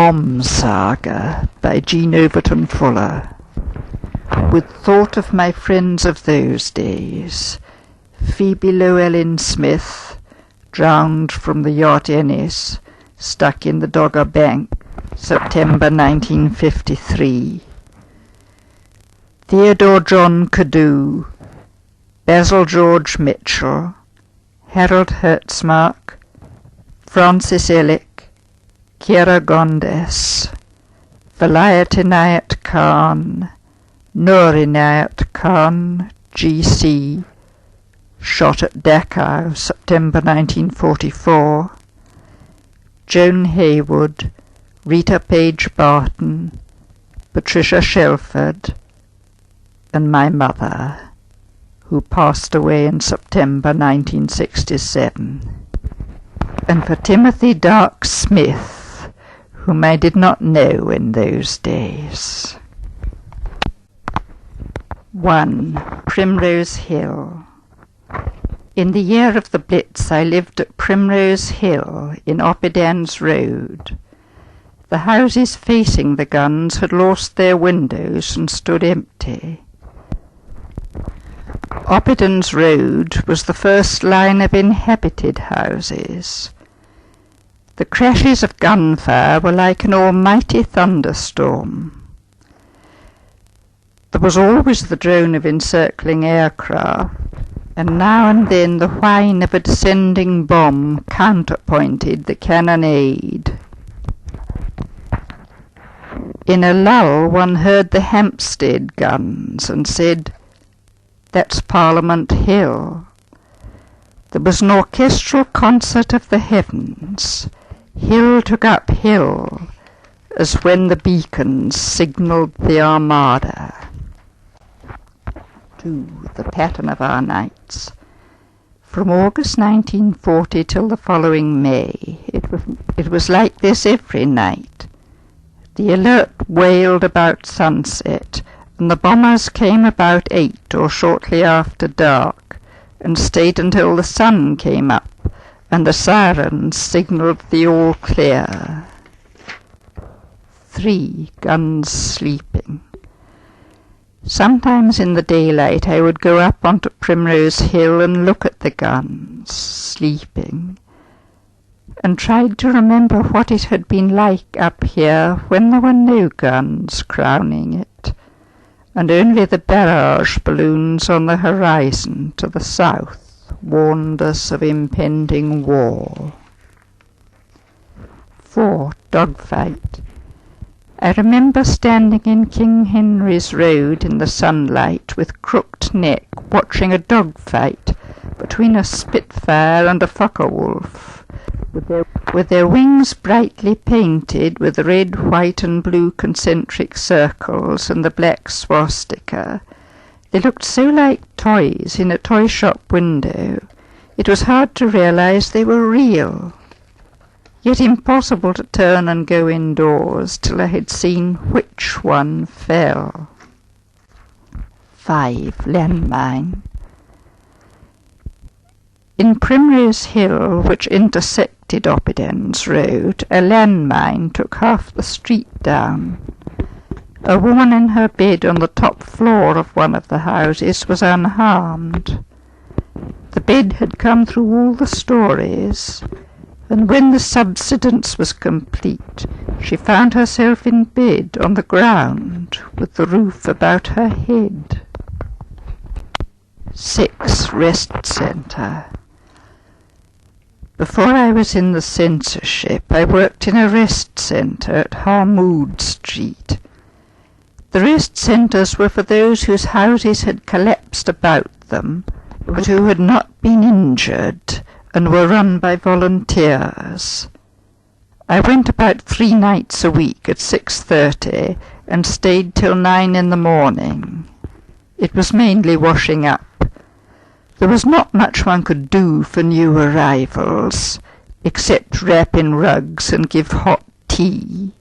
Bomb Saga by Overton Fuller. With thought of my friends of those days, Phoebe Llewellyn Smith, drowned from the yacht Ennis, stuck in the Dogger Bank, September 1953. Theodore John Cadou, Basil George Mitchell, Harold Hertzmark, Francis Ellick, Kira Gondes, Vilayat Inayat Khan, Nur Inayat Khan, G.C., shot at Dachau, September 1944, Joan Haywood, Rita Page Barton, Patricia Shelford, and my mother, who passed away in September 1967. And for Timothy Dark Smith, whom I did not know in those days. 1. Primrose Hill. In the year of the Blitz I lived at Primrose Hill in Oppidan's Road. The houses facing the guns had lost their windows and stood empty. Oppidan's Road was the first line of inhabited houses. The crashes of gunfire were like an almighty thunderstorm. There was always the drone of encircling aircraft, and now and then the whine of a descending bomb counterpointed the cannonade. In a lull one heard the Hampstead guns and said, "That's Parliament Hill." There was an orchestral concert of the heavens. Hill took up hill, as when the beacons signalled the Armada. 2. The pattern of our nights. From August 1940 till the following May, it was like this every night. The Alert wailed about sunset, and the bombers came about 8 or shortly after dark, and stayed until the sun came up, and the sirens signalled the all clear. 3. Guns sleeping. Sometimes in the daylight I would go up onto Primrose Hill and look at the guns, sleeping, and tried to remember what it had been like up here when there were no guns crowning it, and only the barrage balloons on the horizon to the south warned us of impending war. 4. Dogfight. I remember standing in King Henry's Road in the sunlight with crooked neck, watching a dogfight between a Spitfire and a Focke-Wulf, with their wings brightly painted with red, white and blue concentric circles and the black swastika. They looked so like toys in a toy shop window, it was hard to realize they were real, yet impossible to turn and go indoors till I had seen which one fell. 5. Landmine. In Primrose Hill, which intersected Oppidan's Road, a landmine took half the street down. A woman in her bed on the top floor of one of the houses was unharmed. The bed had come through all the stories, and when the subsidence was complete, she found herself in bed on the ground with the roof about her head. 6. Rest Centre. Before I was in the censorship, I worked in a rest centre at Harmoud Street. The rest centres were for those whose houses had collapsed about them, but who had not been injured, and were run by volunteers. I went about 3 nights a week at 6:30 and stayed till 9 in the morning. It was mainly washing up. There was not much one could do for new arrivals, except wrap in rugs and give hot tea.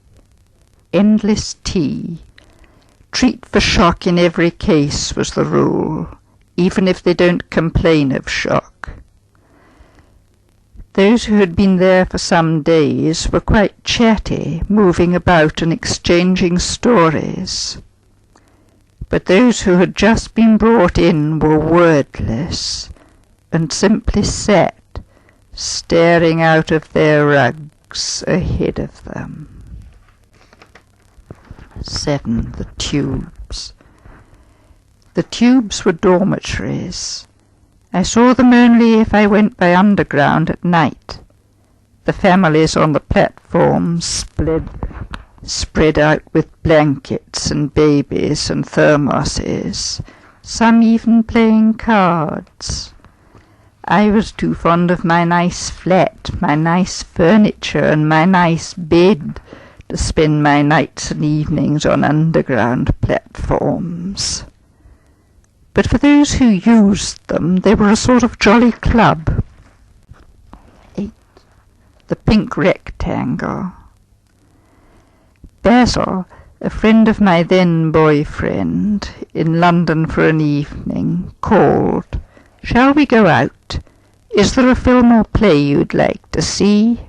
Endless tea. Treat for shock in every case was the rule, even if they don't complain of shock. Those who had been there for some days were quite chatty, moving about and exchanging stories. But those who had just been brought in were wordless, and simply sat, staring out of their rugs ahead of them. 7. The Tubes. The tubes were dormitories. I saw them only if I went by underground at night. The families on the platforms spread out with blankets and babies and thermoses, some even playing cards. I was too fond of my nice flat, my nice furniture, and my nice bed to spend my nights and evenings on underground platforms. But for those who used them, they were a sort of jolly club. 8. The Pink Rectangle. Basil, a friend of my then boyfriend, in London for an evening, called. "Shall we go out? Is there a film or play you'd like to see?"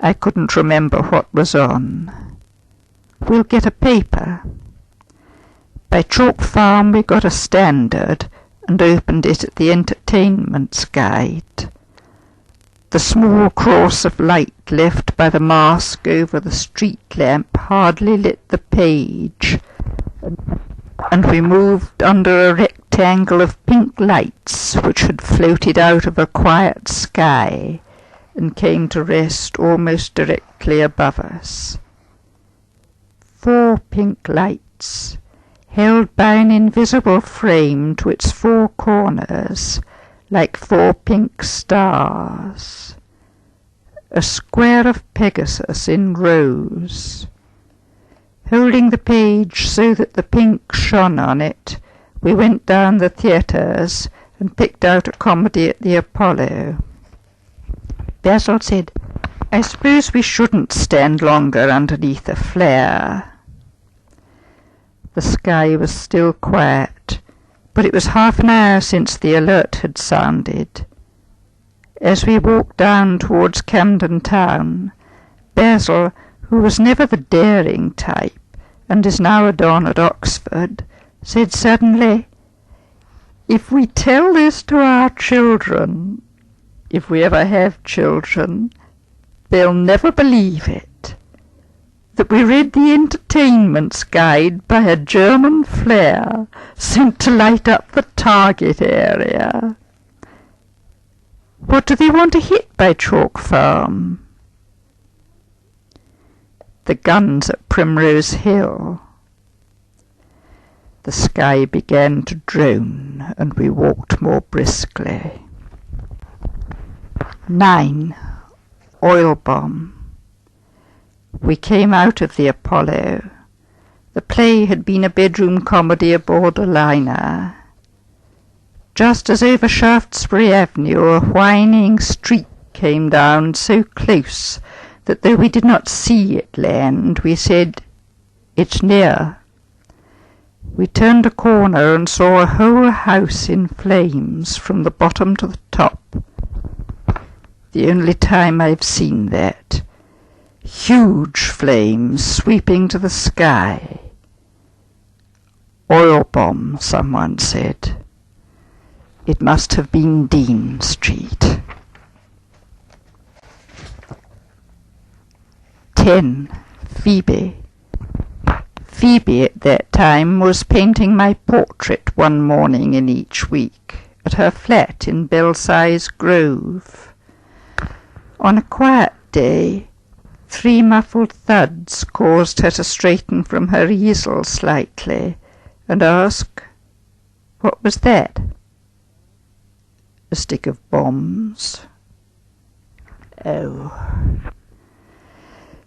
I couldn't remember what was on. "We'll get a paper." By Chalk Farm we got a Standard and opened it at the Entertainments Guide. The small cross of light left by the mask over the street lamp hardly lit the page, and we moved under a rectangle of pink lights which had floated out of a quiet sky and came to rest almost directly above us. 4 pink lights, held by an invisible frame to its 4 corners, like 4 pink stars. A square of Pegasus in rows. Holding the page so that the pink shone on it, we went down the theatres and picked out a comedy at the Apollo. Basil said, "I suppose we shouldn't stand longer underneath a flare." The sky was still quiet, but it was half an hour since the alert had sounded. As we walked down towards Camden Town, Basil, who was never the daring type, and is now a don at Oxford, said suddenly, "If we tell this to our children, if we ever have children, they'll never believe it. That we read the Entertainments Guide by a German flare sent to light up the target area. What do they want to hit by Chalk Farm?" "The guns at Primrose Hill." The sky began to drone, and we walked more briskly. 9. Oil Bomb. We came out of the Apollo. The play had been a bedroom comedy aboard a liner. Just as over Shaftesbury Avenue a whining streak came down so close that though we did not see it land, we said, "It's near." We turned a corner and saw a whole house in flames from the bottom to the top. The only time I've seen that. Huge flames sweeping to the sky. "Oil bomb," someone said. It must have been Dean Street. 10. Phoebe. Phoebe at that time was painting my portrait one morning in each week at her flat in Belsize Grove. On a quiet day, 3 muffled thuds caused her to straighten from her easel slightly and ask, "What was that?" "A stick of bombs." "Oh."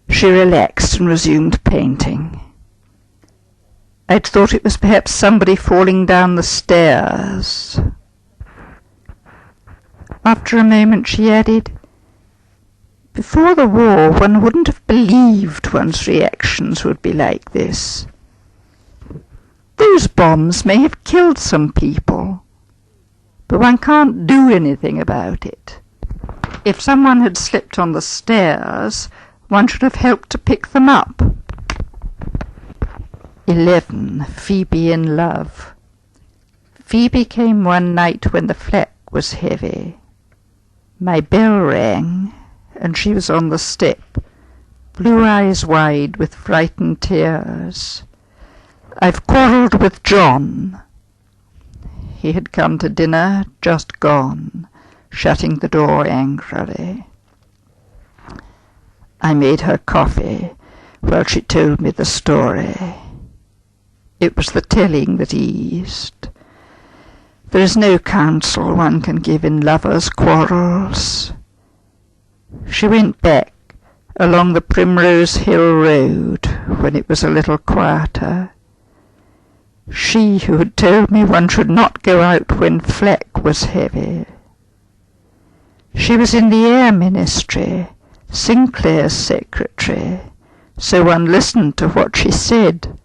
She relaxed and resumed painting. I'd thought it was perhaps somebody falling down the stairs. After a moment she added, "Before the war one wouldn't have believed one's reactions would be like this. Those bombs may have killed some people, but one can't do anything about it." If someone had slipped on the stairs, one should have helped to pick them up. 11. Phoebe in love. Phoebe came one night when the fleck was heavy. My bell rang, and she was on the step, blue eyes wide with frightened tears. "I've quarrelled with John." He had come to dinner, just gone, shutting the door angrily. I made her coffee while she told me the story. It was the telling that eased. There is no counsel one can give in lovers' quarrels. She went back along the Primrose Hill Road when it was a little quieter. She who had told me one should not go out when fleck was heavy. She was in the Air Ministry, Sinclair's secretary, so one listened to what she said.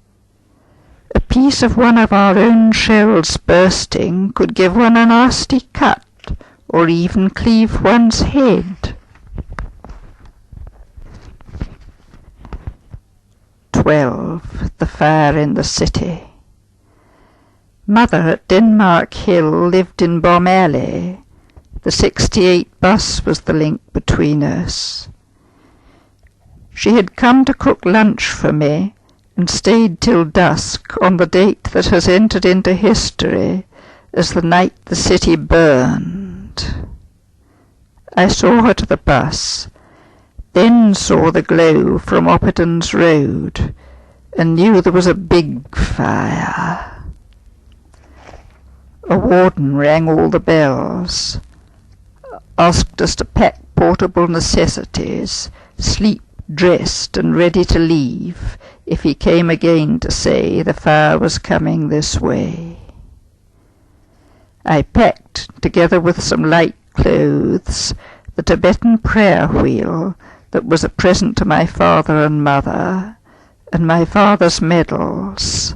A piece of one of our own shells bursting could give one a nasty cut, or even cleave one's head. 12. The fire in the city. Mother at Denmark Hill lived in Bomb Alley. The 68 bus was the link between us. She had come to cook lunch for me, and stayed till dusk on the date that has entered into history as the night the city burned. I saw her to the bus, then saw the glow from Overton's road, and knew there was a big fire. A warden rang all the bells, asked us to pack portable necessities, sleep dressed and ready to leave if he came again to say the fire was coming this way. I packed, together with some light clothes, the Tibetan prayer wheel that was a present to my father and mother, and my father's medals,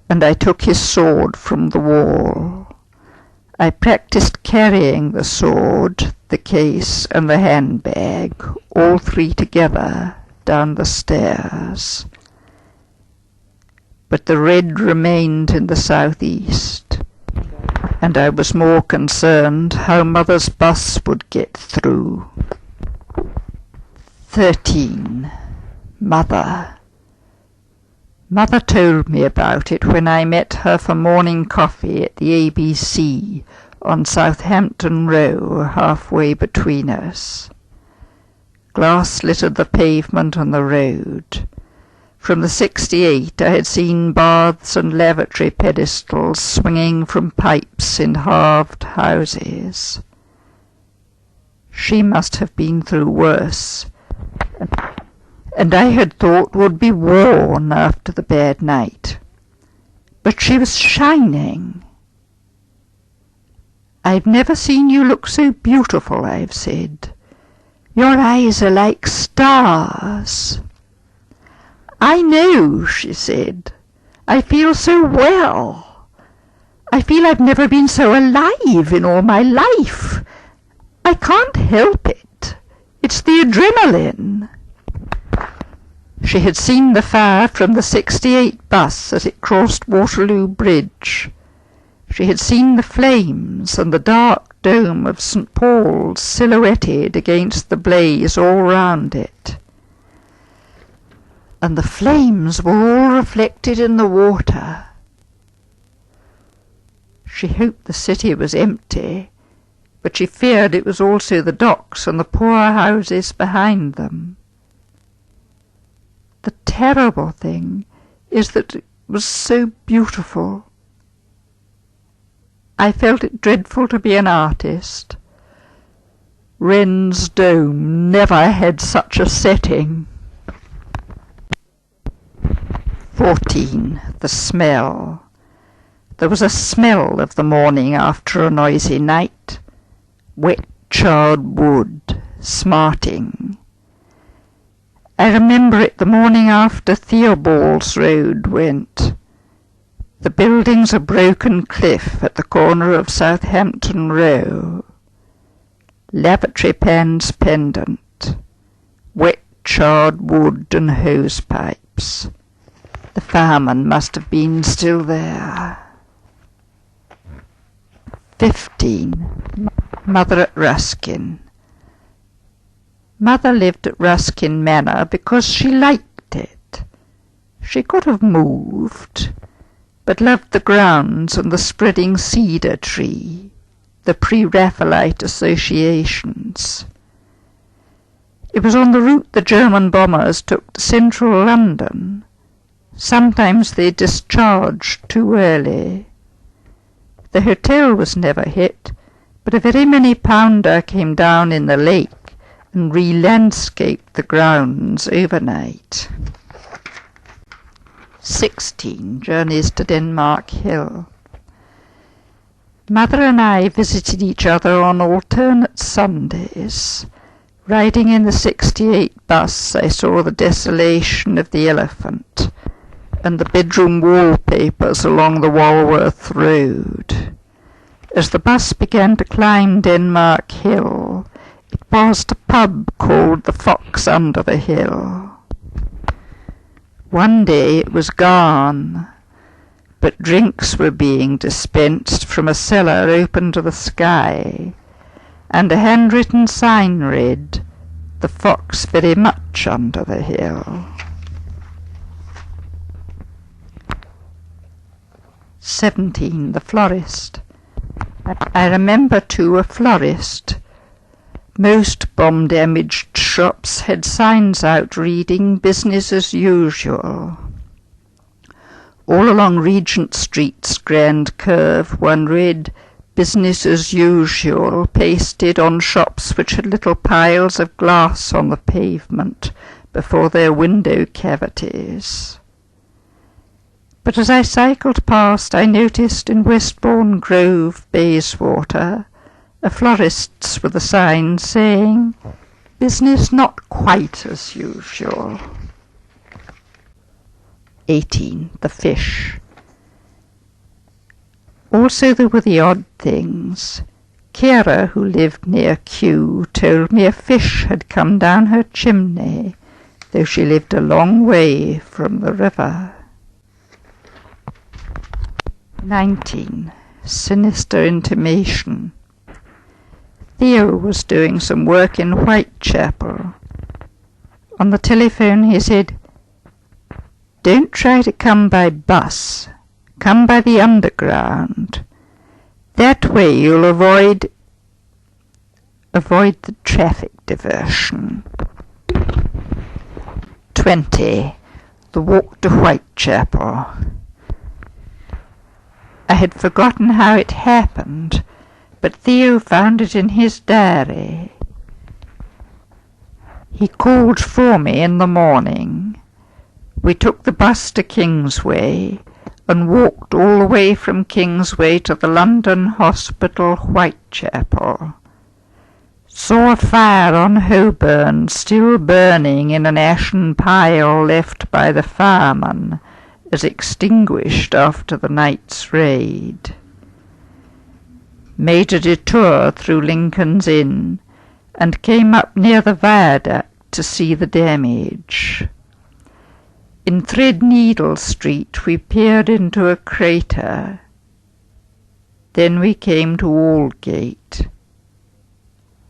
and I took his sword from the wall. I practised carrying the sword, the case, and the handbag, all three together, down the stairs. But the red remained in the southeast, and I was more concerned how Mother's bus would get through. 13. Mother. Mother told me about it when I met her for morning coffee at the ABC on Southampton Row, halfway between us. Glass littered the pavement on the road. From the 68 I had seen baths and lavatory pedestals swinging from pipes in halved houses. She must have been through worse, and I had thought would be worn after the bad night. But she was shining. "I've never seen you look so beautiful," I've said. "Your eyes are like stars." "I know," she said. "I feel so well. I feel I've never been so alive in all my life. I can't help it. It's the adrenaline." She had seen the fire from the 68 bus as it crossed Waterloo Bridge. She had seen the flames and the dark dome of St. Paul's silhouetted against the blaze all round it. And the flames were all reflected in the water. She hoped the city was empty, but she feared it was also the docks and the poor houses behind them. The terrible thing is that it was so beautiful. I felt it dreadful to be an artist. Wren's dome never had such a setting. 14. The smell. There was a smell of the morning after a noisy night. Wet charred wood, smarting. I remember it the morning after Theobald's Road went. The building's a broken cliff at the corner of Southampton Row. lavatory pans pendant, wet charred wood and hose pipes. The fireman must have been still there. 15. Mother at Ruskin. Mother lived at Ruskin Manor because she liked it. She could have moved, but loved the grounds and the spreading cedar tree, the pre-Raphaelite associations. It was on the route the German bombers took to central London. Sometimes they discharged too early. The hotel was never hit, but a very many-pounder came down in the lake and re-landscaped the grounds overnight. 16. Journeys to Denmark Hill. Mother and I visited each other on alternate Sundays. Riding in the 68 bus, I saw the desolation of the Elephant and the bedroom wallpapers along the Walworth Road. As the bus began to climb Denmark Hill, it passed a pub called the Fox under the Hill. One day it was gone, but drinks were being dispensed from a cellar open to the sky, and a handwritten sign read, "The Fox very much under the hill." 17. The Florist. I remember too a florist. Most bomb-damaged shops had signs out reading "Business as usual." All along Regent Street's grand curve one read "Business as usual" pasted on shops which had little piles of glass on the pavement before their window cavities. But as I cycled past, I noticed in Westbourne Grove, Bayswater, a florist's with a sign saying, "Business not quite as usual." 18. The Fish. Also there were the odd things. Kira, who lived near Kew, told me a fish had come down her chimney, though she lived a long way from the river. 19. Sinister Intimation. Theo was doing some work in Whitechapel. On the telephone he said, "Don't try to come by bus. Come by the underground. That way you'll avoid the traffic diversion." 20. The Walk to Whitechapel. I had forgotten how it happened, but Theo found it in his diary. He called for me in the morning. We took the bus to Kingsway and walked all the way from Kingsway to the London Hospital, Whitechapel. Saw a fire on Holborn still burning in an ashen pile left by the fireman, as extinguished after the night's raid. Made a detour through Lincoln's Inn and came up near the viaduct to see the damage. In Threadneedle Street we peered into a crater. Then we came to Aldgate.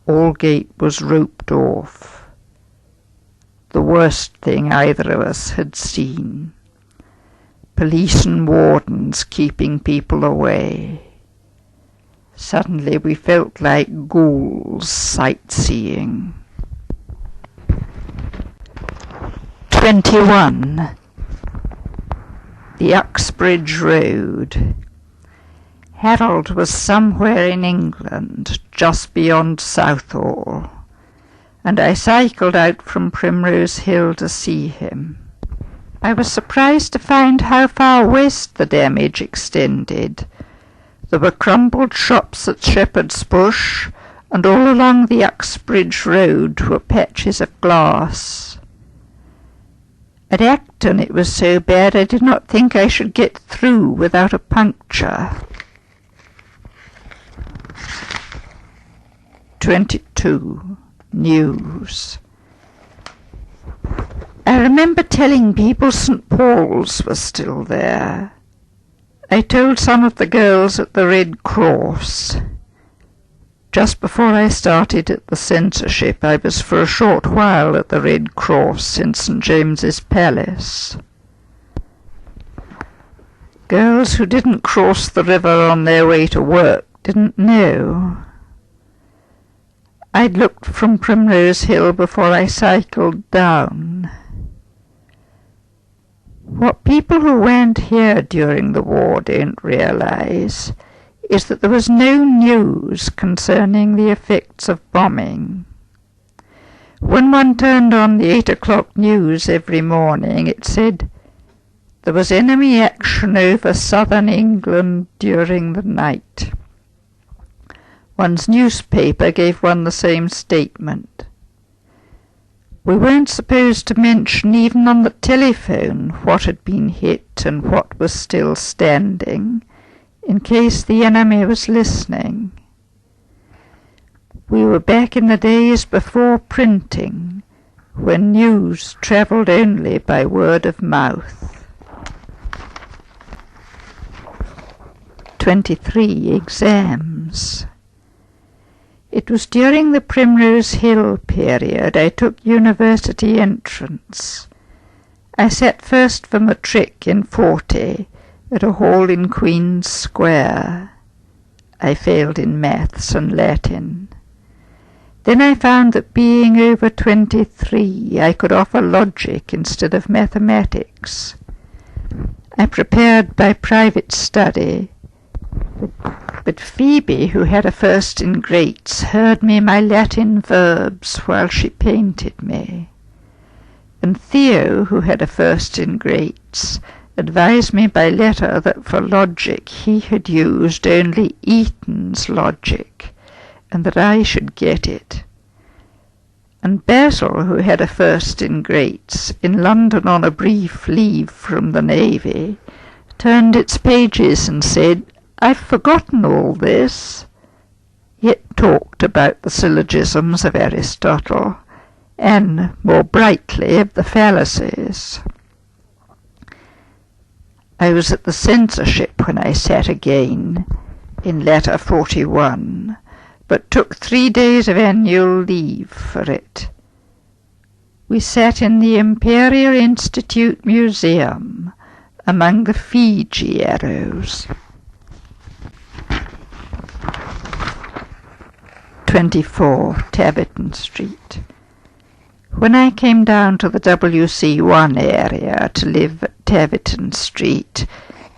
Aldgate was roped off. The worst thing either of us had seen. Police and wardens keeping people away. Suddenly we felt like ghouls sightseeing. 21. The Uxbridge Road. Harold was somewhere in England, just beyond Southall, and I cycled out from Primrose Hill to see him. I was surprised to find how far west the damage extended. There were crumbled shops at Shepherd's Bush, and all along the Uxbridge Road were patches of glass. At Acton it was so bad I did not think I should get through without a puncture. 22. News. I remember telling people St. Paul's was still there. I told some of the girls at the Red Cross. Just before I started at the censorship, I was for a short while at the Red Cross in St. James's Palace. Girls who didn't cross the river on their way to work didn't know. I'd looked from Primrose Hill before I cycled down. What people who weren't here during the war don't realise is that there was no news concerning the effects of bombing. When one turned on the 8 o'clock news every morning, it said, "There was enemy action over southern England during the night." One's newspaper gave one the same statement. We weren't supposed to mention even on the telephone what had been hit and what was still standing, in case the enemy was listening. We were back in the days before printing, when news travelled only by word of mouth. 23. Exams. It was during the Primrose Hill period I took university entrance. I sat first for matric in 40 at a hall in Queen's Square. I failed in maths and Latin. Then I found that being over 23 I could offer logic instead of mathematics. I prepared by private study, but Phoebe, who had a first in greats, heard me my Latin verbs while she painted me. And Theo, who had a first in greats, advised me by letter that for logic he had used only Eaton's logic, and that I should get it. And Basil, who had a first in greats, in London on a brief leave from the Navy, turned its pages and said, "I've forgotten all this," yet talked about the syllogisms of Aristotle, and, more brightly, of the fallacies. I was at the censorship when I sat again, in letter 41, but took 3 days of annual leave for it. We sat in the Imperial Institute Museum, among the Fiji arrows. 24. Taverton Street. When I came down to the WC1 area to live at Taverton Street,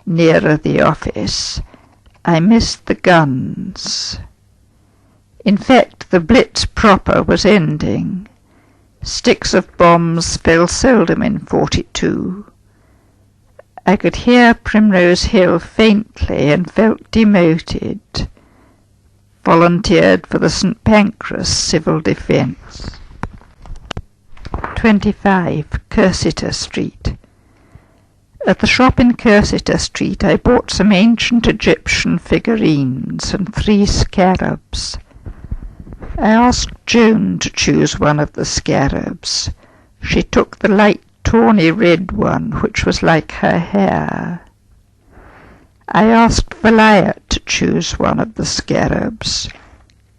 nearer the office, I missed the guns. In fact, the Blitz proper was ending. Sticks of bombs fell seldom in 42. I could hear Primrose Hill faintly and felt demoted. Volunteered for the St. Pancras Civil Defence. 25. Cursitor Street. At the shop in Cursitor Street I bought some ancient Egyptian figurines and 3 scarabs. I asked Joan to choose one of the scarabs. She took the light tawny red one, which was like her hair. I asked Valiant to choose one of the scarabs.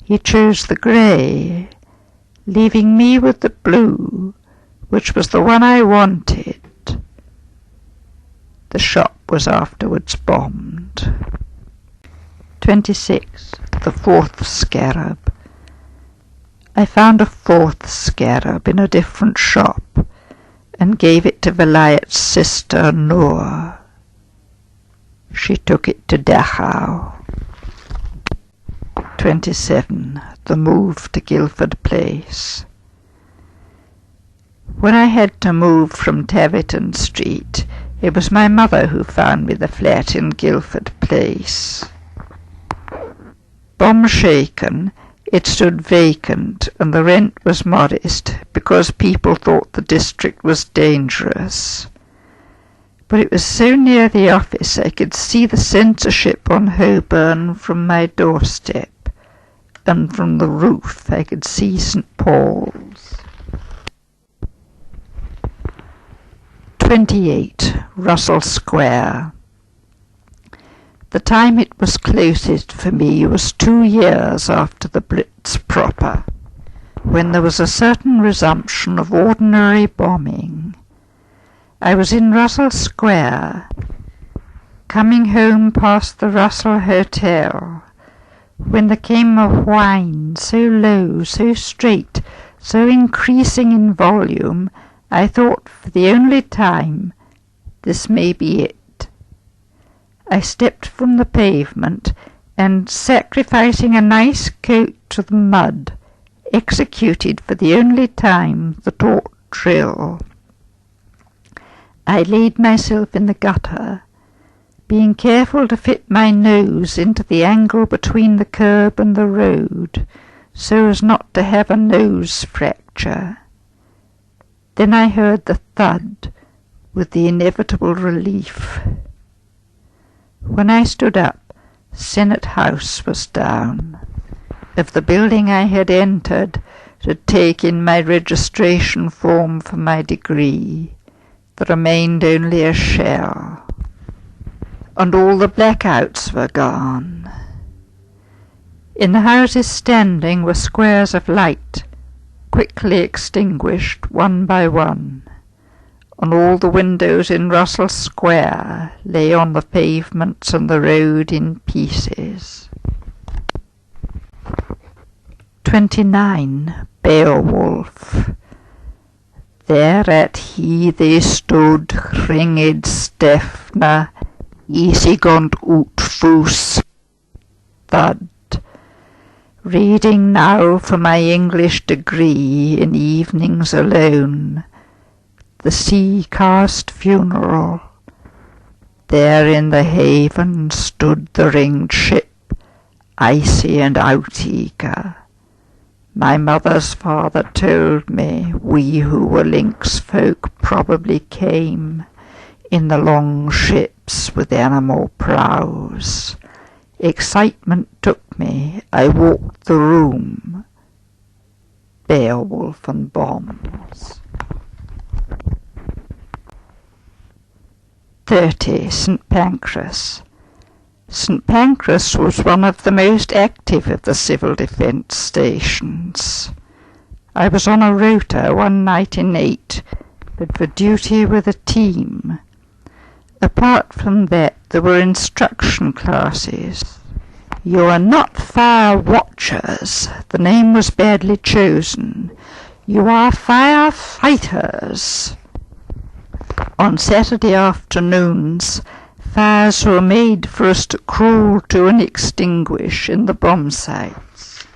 He chose the grey, leaving me with the blue, which was the one I wanted. The shop was afterwards bombed. 26. The 4th scarab. I found a 4th scarab in a different shop, and gave it to Valiant's sister Noor. She took it to Dachau. 27. The move to Guildford Place. When I had to move from Taverton Street, it was my mother who found me the flat in Guildford Place. Bomb shaken, it stood vacant, and the rent was modest, because people thought the district was dangerous. But it was so near the office I could see the censorship on Holborn from my doorstep, and from the roof I could see St. Paul's. 28. Russell Square. The time it was closest for me was 2 years after the Blitz proper, when there was a certain resumption of ordinary bombing. I was in Russell Square, coming home past the Russell Hotel, when there came a whine so low, so straight, so increasing in volume, I thought for the only time, this may be it. I stepped from the pavement, and, sacrificing a nice coat to the mud, executed for the only time the taut drill. I laid myself in the gutter, being careful to fit my nose into the angle between the curb and the road, so as not to have a nose fracture. Then I heard the thud, with the inevitable relief. When I stood up, Senate House was down. Of the building I had entered to take in my registration form for my degree, there remained only a shell, and all the blackouts were gone. In the houses standing were squares of light, quickly extinguished one by one, and all the windows in Russell Square lay on the pavements and the road in pieces. 29. Beowulf. Thereat he they stood, ringed Stefna, easigont ut fus. Thud. Reading now for my English degree in evenings alone, the sea-cast funeral. There in the haven stood the ringed ship, icy and out-eager. My mother's father told me we who were lynx folk probably came in the long ships with animal prows. Excitement took me, I walked the room. Beowulf and bombs. 30. St. Pancras. St. Pancras was one of the most active of the civil defence stations. I was on a rota one night in 8, but for duty with a team. Apart from that, there were instruction classes. You are not fire watchers. The name was badly chosen. You are fire fighters. On Saturday afternoons, fires were made for us to crawl to and extinguish in the bomb sites.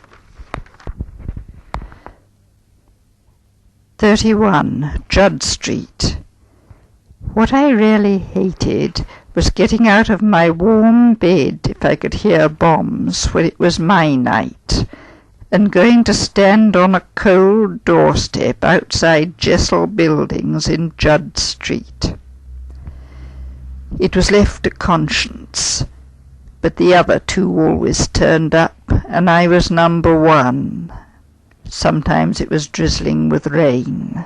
31. Judd Street. What I really hated was getting out of my warm bed if I could hear bombs when it was my night, and going to stand on a cold doorstep outside Jessel Buildings in Judd Street. It was left to conscience, but the other two always turned up, and I was number 1. Sometimes it was drizzling with rain.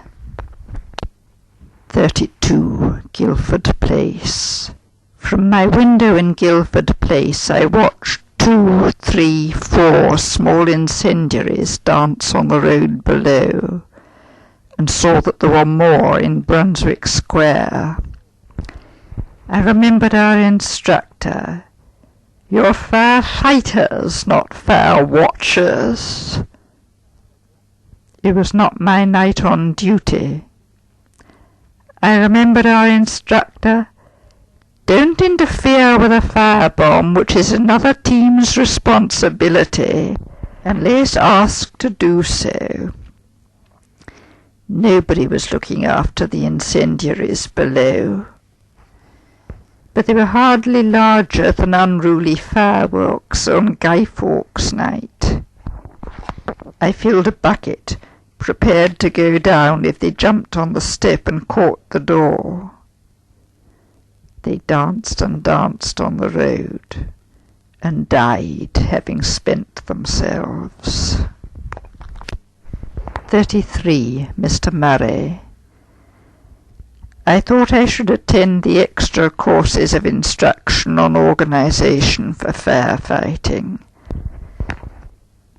32. Guildford Place. From my window in Guildford Place I watched 2, 3, 4 small incendiaries dance on the road below, and saw that there were more in Brunswick Square. I remembered our instructor. You're fire fighters, not fire watchers. It was not my night on duty. I remembered our instructor. Don't interfere with a firebomb which is another team's responsibility, unless asked to do so. Nobody was looking after the incendiaries below, but they were hardly larger than unruly fireworks on Guy Fawkes night. I filled a bucket, prepared to go down if they jumped on the step and caught the door. They danced and danced on the road, and died, having spent themselves. 33. Mr. Murray. I thought I should attend the extra courses of instruction on organisation for firefighting,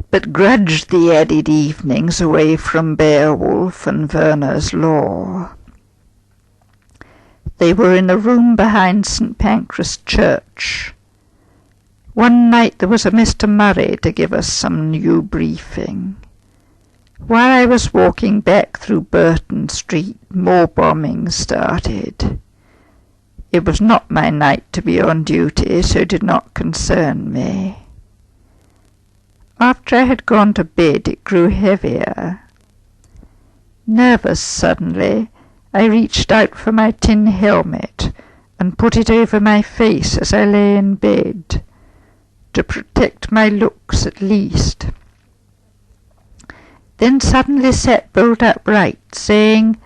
but grudged the added evenings away from Beowulf and Werner's Law. They were in a room behind St. Pancras Church. One night there was a Mr. Murray to give us some new briefing. While I was walking back through Burton Street, more bombing started. It was not my night to be on duty, so did not concern me. After I had gone to bed, it grew heavier. Nervous suddenly, I reached out for my tin helmet and put it over my face as I lay in bed, to protect my looks at least. Then suddenly sat bolt upright, saying,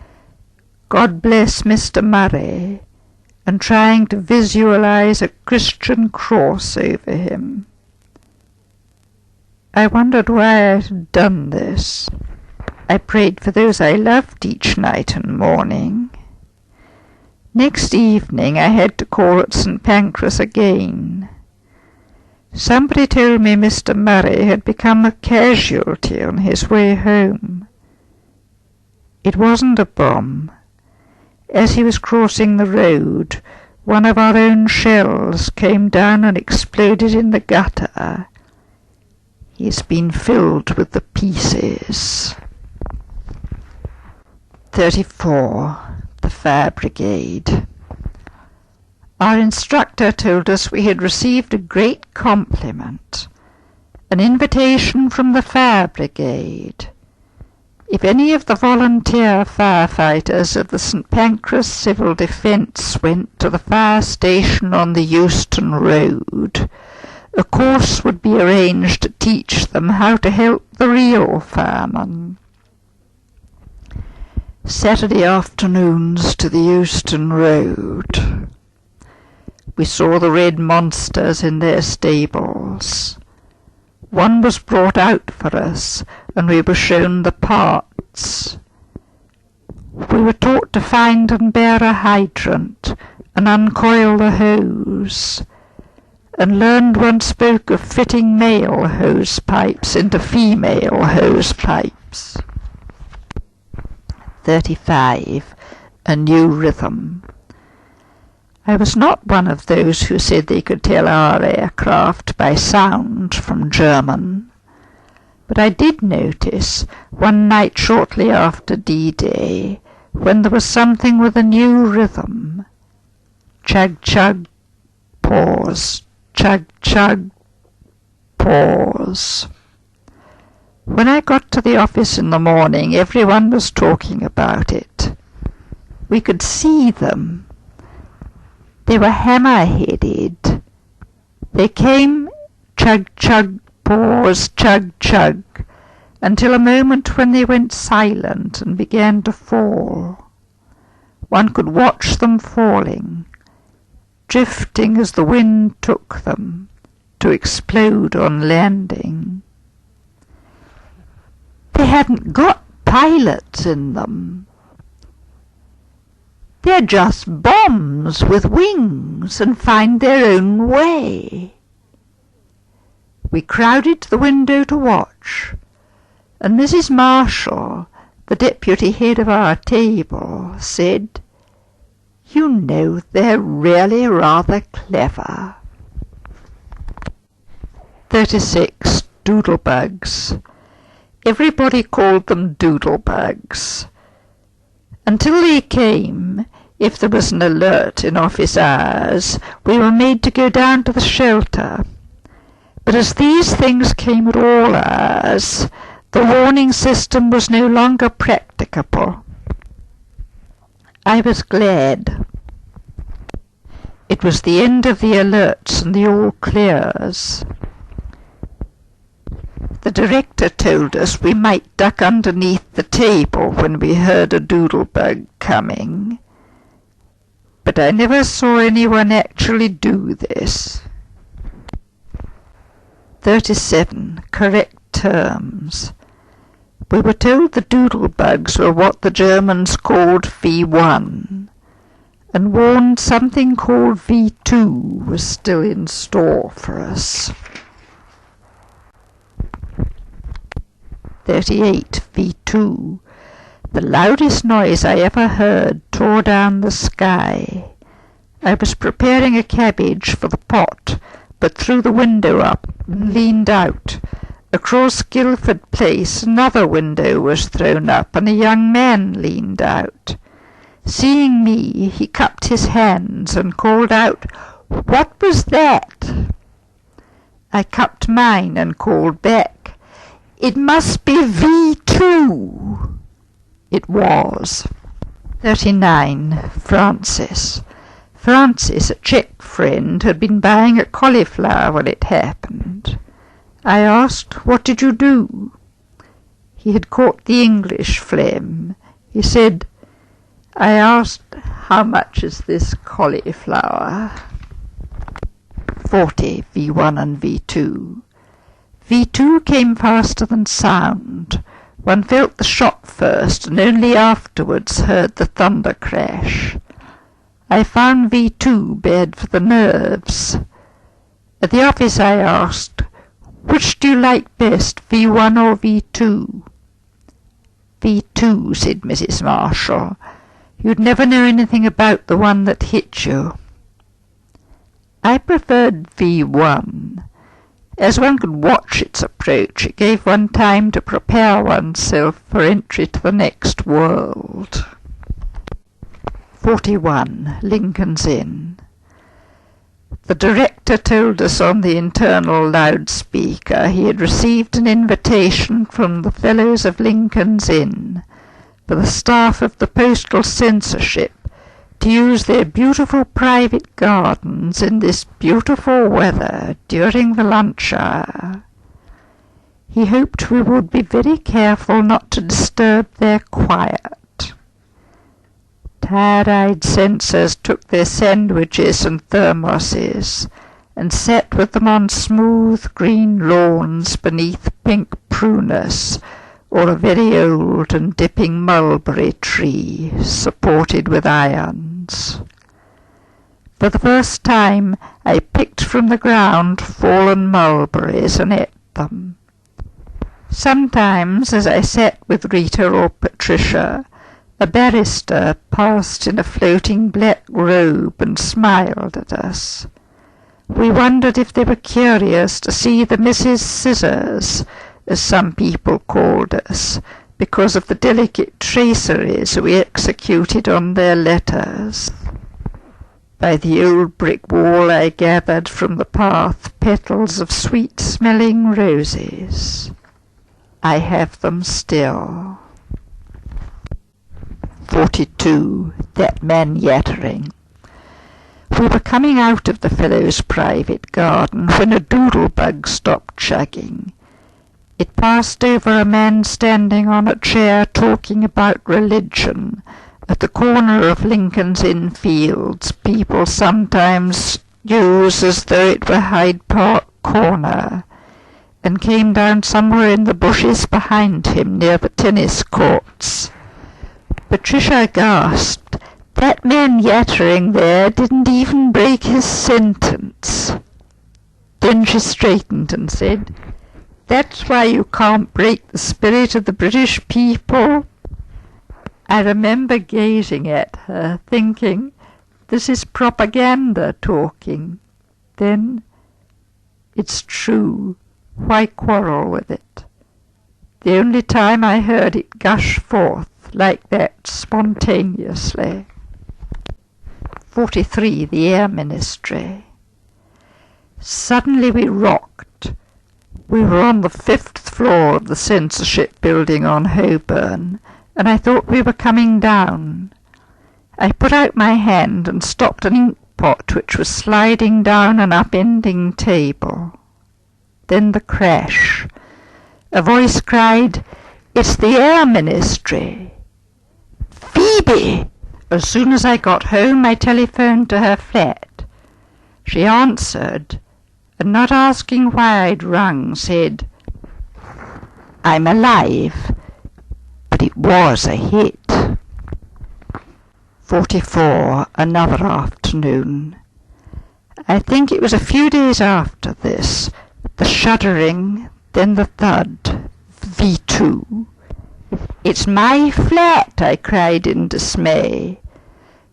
"God bless Mr. Murray," and trying to visualize a Christian cross over him. I wondered why I had done this. I prayed for those I loved each night and morning. Next evening I had to call at St. Pancras again. Somebody told me Mr. Murray had become a casualty on his way home. It wasn't a bomb. As he was crossing the road, one of our own shells came down and exploded in the gutter. He's been filled with the pieces. 34. The Fire Brigade. Our instructor told us we had received a great compliment, an invitation from the Fire Brigade. If any of the volunteer firefighters of the St. Pancras Civil Defence went to the fire station on the Euston Road, a course would be arranged to teach them how to help the real firemen. Saturday afternoons to the Euston Road. We saw the red monsters in their stables. One was brought out for us, and we were shown the parts. We were taught to find and bear a hydrant, and uncoil the hose, and learned one spoke of fitting male hose pipes into female hose pipes. 35. A New Rhythm. I was not one of those who said they could tell our aircraft by sound from German, but I did notice, one night shortly after D-Day, when there was something with a new rhythm. Chug-chug, pause, chug-chug, pause. When I got to the office in the morning, everyone was talking about it. We could see them. They were hammer-headed. They came chug-chug, pause, chug-chug, until a moment when they went silent and began to fall. One could watch them falling, drifting as the wind took them, to explode on landing. They hadn't got pilots in them. They're just bombs with wings and find their own way. We crowded to the window to watch, and Mrs. Marshall, the deputy head of our table, said, "You know, they're really rather clever." 36. Doodlebugs. Everybody called them doodlebugs. Until they came, if there was an alert in office hours, we were made to go down to the shelter. But as these things came at all hours, the warning system was no longer practicable. I was glad. It was the end of the alerts and the all clears. The director told us we might duck underneath the table when we heard a doodlebug coming, but I never saw anyone actually do this. 37. Correct terms. We were told the doodlebugs were what the Germans called V1, and warned something called V2 was still in store for us. 38. V2. The loudest noise I ever heard tore down the sky. I was preparing a cabbage for the pot, but threw the window up and leaned out. Across Guildford Place another window was thrown up, and a young man leaned out. Seeing me, he cupped his hands and called out, "What was that?" I cupped mine and called back, "It must be V2." It was. 39. Francis. Francis, a Czech friend, had been buying a cauliflower when it happened. I asked, "What did you do?" He had caught the English phlegm. He said, "I asked, 'How much is this cauliflower?'" 40. V1 and V2. V2 came faster than sound. One felt the shock first, and only afterwards heard the thunder crash. I found V2 bad for the nerves. At the office I asked, "Which do you like best, V1 or V2?" "V2, said Mrs. Marshall. "You'd never know anything about the one that hit you." I preferred V1. As one could watch its approach, it gave one time to prepare oneself for entry to the next world. 41. Lincoln's Inn. The director told us on the internal loudspeaker he had received an invitation from the Fellows of Lincoln's Inn for the staff of the postal censorship to use their beautiful private gardens in this beautiful weather during the lunch hour. He hoped we would be very careful not to disturb their quiet. Tired-eyed censors took their sandwiches and thermoses and sat with them on smooth green lawns beneath pink prunus or a very old and dipping mulberry tree supported with irons. For the first time I picked from the ground fallen mulberries and ate them. Sometimes, as I sat with Rita or Patricia, a barrister passed in a floating black robe and smiled at us. We wondered if they were curious to see the Mrs. Scissors, as some people called us, because of the delicate traceries we executed on their letters. By the old brick wall I gathered from the path petals of sweet-smelling roses. I have them still. 42. That man yattering. We were coming out of the Fellows' private garden when a doodlebug stopped chugging. It passed over a man standing on a chair talking about religion at the corner of Lincoln's Inn Fields people sometimes use as though it were Hyde Park Corner, and came down somewhere in the bushes behind him near the tennis courts. Patricia gasped, "That man yattering there didn't even break his sentence." Then she straightened and said, "That's why you can't break the spirit of the British people." I remember gazing at her, thinking, this is propaganda talking. Then, it's true, why quarrel with it? The only time I heard it gush forth like that spontaneously. 43. The Air Ministry. Suddenly we rocked. We were on the 5th floor of the censorship building on Holborn, and I thought we were coming down. I put out my hand and stopped an ink pot which was sliding down an upending table. Then the crash. A voice cried, "It's the Air Ministry!" "Phoebe!" As soon as I got home I telephoned to her flat. She answered, and not asking why I'd rung, said, "I'm alive," but it was a hit. 44. Another afternoon. I think it was a few days after this. The shuddering, then the thud. V2. "It's my flat!" I cried in dismay.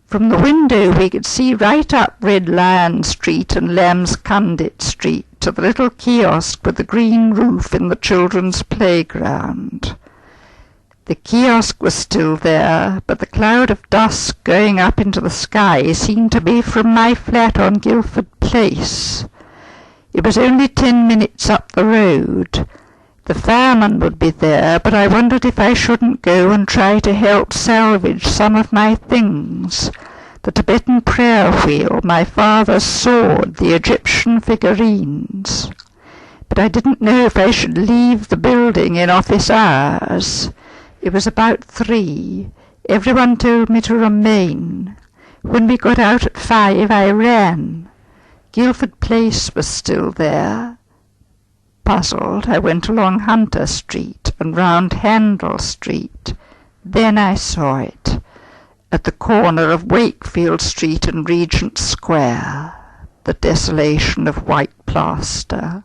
From the window we could see right up Red Lion Street and Lamb's Conduit Street to the little kiosk with the green roof in the children's playground. The kiosk was still there, but the cloud of dust going up into the sky seemed to be from my flat on Guildford Place. It was only 10 minutes up the road. The fireman would be there, but I wondered if I shouldn't go and try to help salvage some of my things. The Tibetan prayer wheel, my father's sword, the Egyptian figurines. But I didn't know if I should leave the building in office hours. It was about 3. Everyone told me to remain. When we got out at 5, I ran. Guildford Place was still there. Puzzled, I went along Hunter Street and round Handel Street. Then I saw it, at the corner of Wakefield Street and Regent Square, the desolation of white plaster.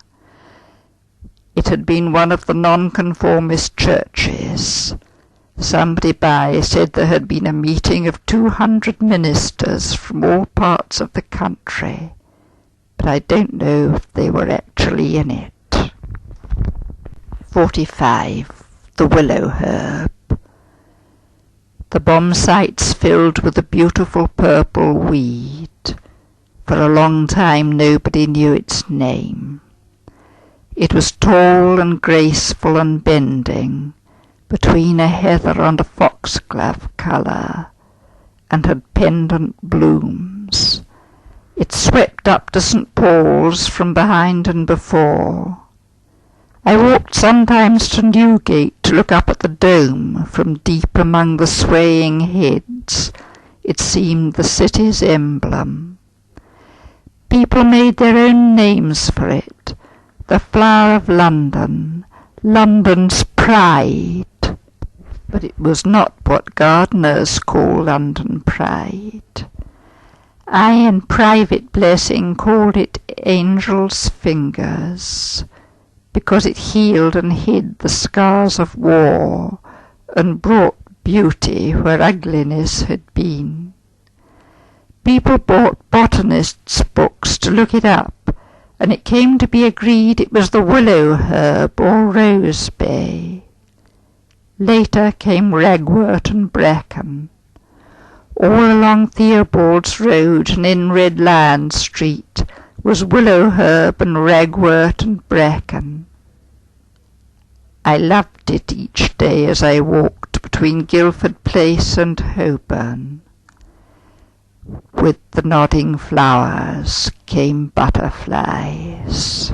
It had been one of the nonconformist churches. Somebody by said there had been a meeting of 200 ministers from all parts of the country, but I don't know if they were actually in it. 45. The Willow Herb. The bomb site's filled with a beautiful purple weed. For a long time nobody knew its name. It was tall and graceful and bending, between a heather and a foxglove colour, and had pendant blooms. It swept up to St. Paul's from behind and before. I walked sometimes to Newgate to look up at the dome from deep among the swaying heads. It seemed the city's emblem. People made their own names for it. The flower of London, London's pride. But it was not what gardeners call London pride. I, in private blessing, called it Angel's Fingers, because it healed and hid the scars of war and brought beauty where ugliness had been. People bought botanists' books to look it up, and it came to be agreed it was the willow herb or rose bay. Later came ragwort and bracken. All along Theobald's Road and in Red Lion Street was willow herb and ragwort and bracken. I loved it each day as I walked between Guildford Place and Holborn. With the nodding flowers came butterflies.